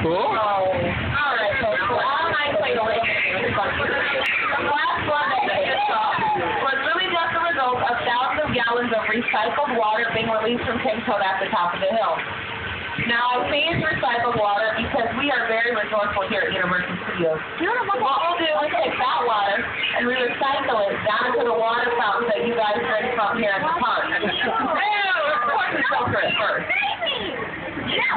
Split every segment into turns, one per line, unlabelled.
Cool.
Alright, so all night played away. The last one that we just saw was really just a result of thousands of gallons of recycled water being released from Cape Cod at the top of the hill. Now, I say it's recycled water because we are very resourceful here at Universal Studios. What we'll do is take that water and we recycle it down into the water fountain that you guys drink from here at the park. Of course, we filter it first.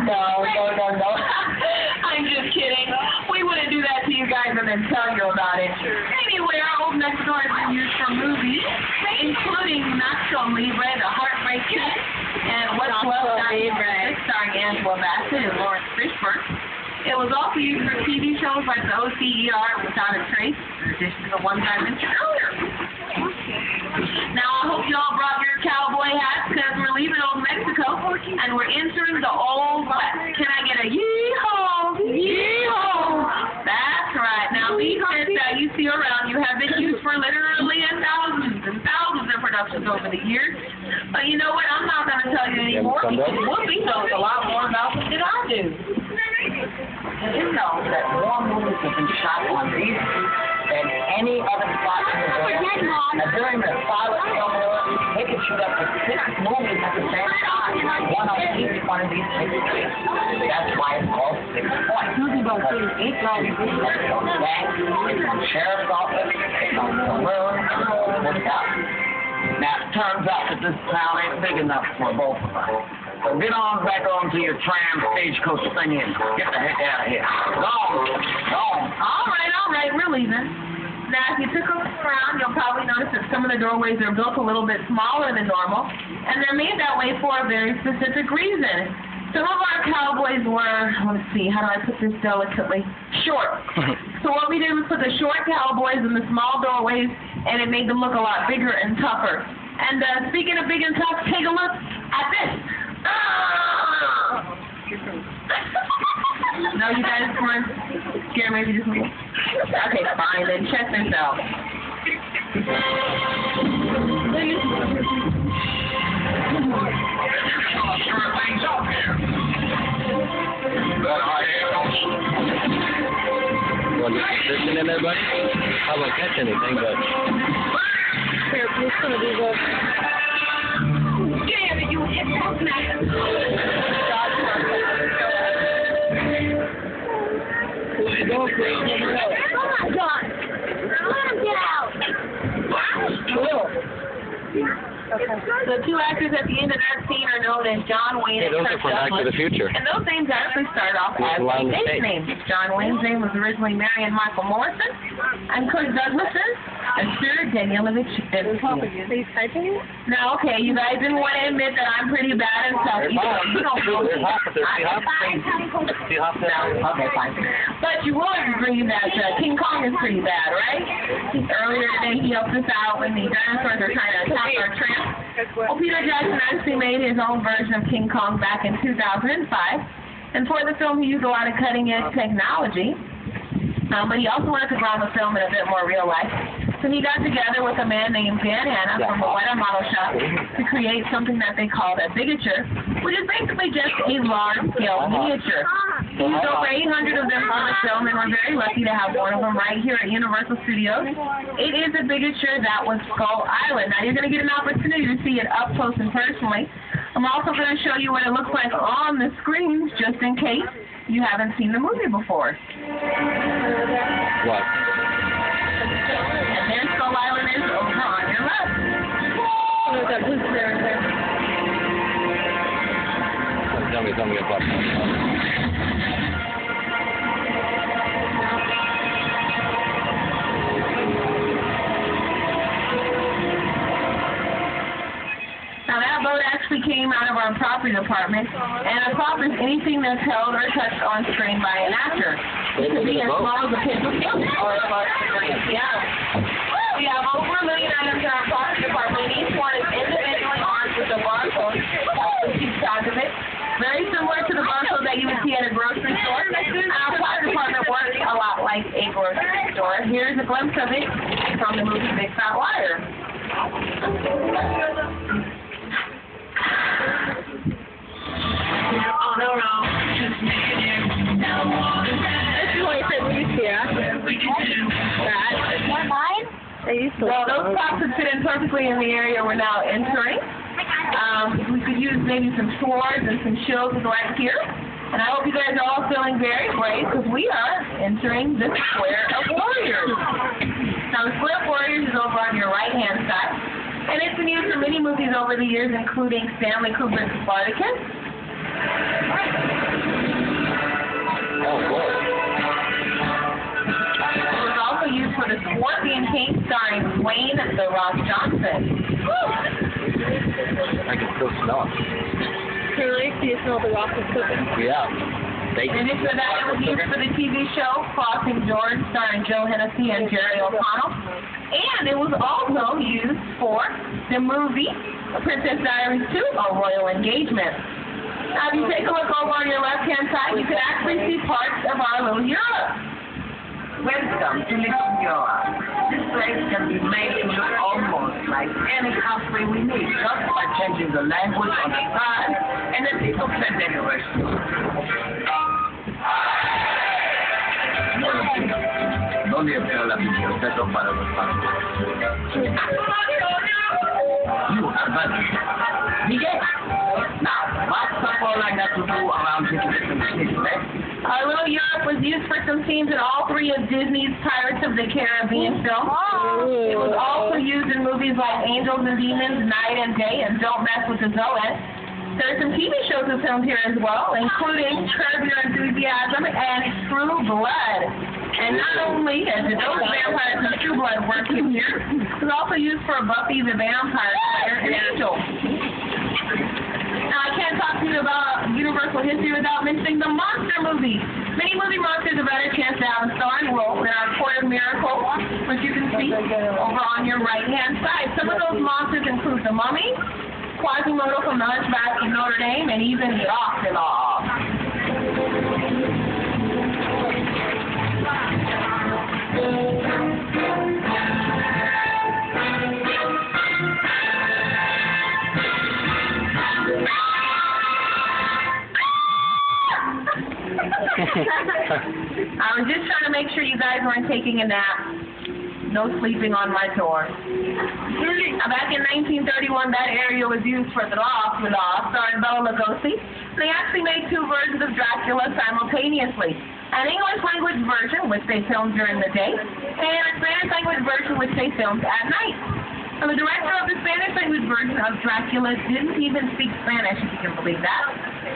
No. I'm just kidding. We wouldn't do that to you guys and then tell you about it. Anyway, our Old Mexico has been used for movies, including Nacho Libre, The Heartbreak Kid, and What's Love starring Angela Bassett and Lawrence Fishburne. It was also used for TV shows like the OCER Without a Trace, in addition to the ones I mentioned earlier. Now, I hope you all brought your cowboy hats because we're leaving Old Mexico and we're entering the Old West. Can I get a yee-haw? Yee-haw! That's right. Now, these hats that you see around you have been used for literally thousands and thousands of productions over the years. But you know what? I'm not going to tell you anymore because Whoopi knows a lot more about them than I do.
Did you know that more movies have been shot on these than any other spot in the world? Now, during the silent film era, they could shoot up to 6 movies at the same time. One on each one of these 6 days. That's why it's called 6 Points. Because each one of these movies has its own gang, its own sheriff's office, its own saloon, and its own lookout. Now, it turns out that this town ain't big enough for both of us. So get on back onto your tram stagecoach thing and get the heck out of here. Go on.
All right, we're leaving. Now, if you took a look around, you'll probably notice that some of the doorways are built a little bit smaller than normal, and they're made that way for a very specific reason. Some of our cowboys were, let's see, how do I put this delicately? Short. So what we did was put the short cowboys in the small doorways, and it made them look a lot bigger and tougher. And speaking of big and tough, take a look at this. No, you guys weren't scared, maybe just me. Okay, fine, then check this out.
You want to get consistent in there, buddy? I won't catch anything, but...
Here, it's gonna be good.
Damn it, you hit that man.
Oh my God! Let him get out!
The two actors at the end of that scene are known as John Wayne and
those
Kirk
are from Back to the Future.
And those names actually start off as their names. John Wayne's name was originally Marion Michael Morrison, and Kirk Douglas's and Sir Danielovich Dembski.
He's typing it?
Now, okay, you guys didn't want to admit that I'm pretty bad and stuff. You don't know me. Okay, fine. But you will agree that King Kong is pretty bad, right? Earlier today, he helped us out when the dinosaurs were trying to attack our tramp. Well, Peter Jackson actually made his own version of King Kong back in 2005. And for the film, he used a lot of cutting-edge technology. But he also wanted to ground the film in a bit more real life. So he got together with a man named Dan Hanna from the White Model Shop to create something that they called a bigature, which is basically just a large-scale miniature. He used over 800 of them for the film, and we're very lucky to have one of them right here at Universal Studios. It is a bigature that was Skull Island. Now, you're going to get an opportunity to see it up close and personally. I'm also going to show you what it looks like on the screens, just in case you haven't seen the movie before.
What?
And there Skull Island is over on your left.
There's that blue square in there.
Tell me something about that.
Now that boat actually came out of our property department, and a prop is anything that's held or touched on screen by an actor. It could be as small as a pistol or as large as a grand piano. We have over 1 million items in our property department, and each one is individually armed with a barcode to keep track of it. Very similar to the barcode that you would see at a grocery store. Our property department works a lot like a grocery store. Here's a glimpse of it from the movie Big Fat Liar. On the road, just making it. props that fit in perfectly in the area we're now entering. We could use maybe some swords and some shields right here. And I hope you guys are all feeling very brave because we are entering the Square of Warriors. Now, the Square of Warriors is over on your right-hand side. And it's been used in many movies over the years, including Stanley Kubrick's Spartacus.
Oh, boy.
It was also used for The Scorpion King, starring Dwayne "The Rock" Johnson.
I can still smell it.
Really? Do you smell the rock is cooking?
Yeah. Bacon.
In addition to that, it was used for the TV show Crossing Jordan, starring Joe Hennessy and Jerry O'Connell. And it was also used for the movie Princess Diaries 2, A Royal Engagement. Now, if you take a look over on your left-hand side, you can actually see parts of our little Europe.
Welcome to Little Europe. This place can be made to look almost like any country we need, just by changing the language on the side and the people can decoration. No niente la biblioteca para los padres. You are ready. Miguel. Now, what's all I got to do around here to get some sleep, eh?
Our little Europe was used for some scenes in all three of Disney's Pirates of the Caribbean films. It was also used in movies like Angels and Demons, Night and Day, and Don't Mess with the Zoettes. There are some TV shows we filmed here as well, including Curb Your Enthusiasm and True Blood. And not only did those vampires in True Blood work in here, it was also used for Buffy the Vampire Slayer and Angel. Now, I can't talk to you about Universal history without mentioning the monster movies. Many movie monsters have a better chance to have a starring role in our Court of Miracles, which you can see over on your right-hand side. Some of those monsters include the Mummy, Quasimodo from the Hunchback of Notre Dame, and even the Ocelot. I was just trying to make sure you guys weren't taking a nap. No sleeping on my tour. Now, back in 1931, that area was used for Dracula, starring Bela Lugosi. They actually made two versions of Dracula simultaneously. An English-language version, which they filmed during the day, and a Spanish-language version, which they filmed at night. And the director of the Spanish-language version of Dracula didn't even speak Spanish, if you can believe that.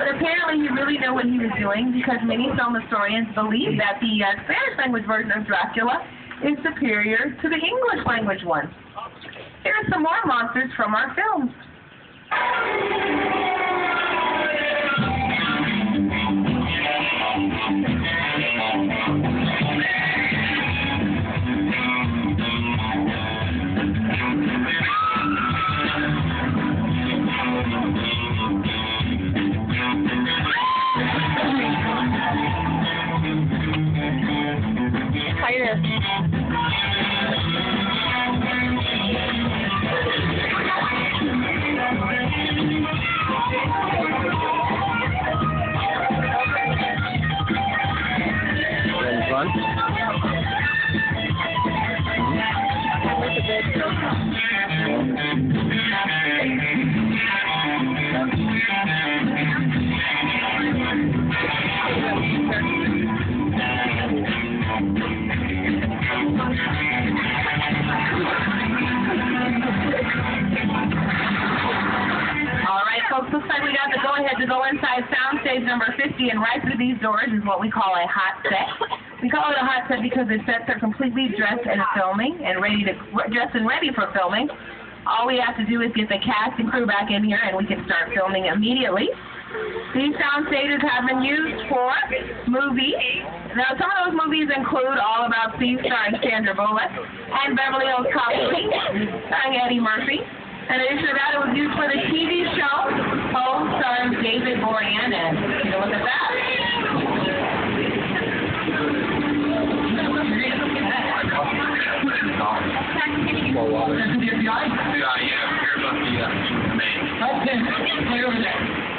But apparently he really knew what he was doing, because many film historians believe that the Spanish-language version of Dracula is superior to the English-language one. Here are some more monsters from our films. Looks like we got the go-ahead to go inside soundstage number 50, and right through these doors is what we call a hot set. We call it a hot set because the sets are completely dressed and filming and dressed and ready for filming. All we have to do is get the cast and crew back in here, and we can start filming immediately. These sound stages have been used for movies. Now, some of those movies include All About Steve, starring Sandra Bullock, and Beverly Hills Cop, starring Eddie Murphy. In addition to that, it was used for the TV show Home, starring David Boreanaz. Take a look at that.
Yeah, hear about the main.
Okay, stay over there.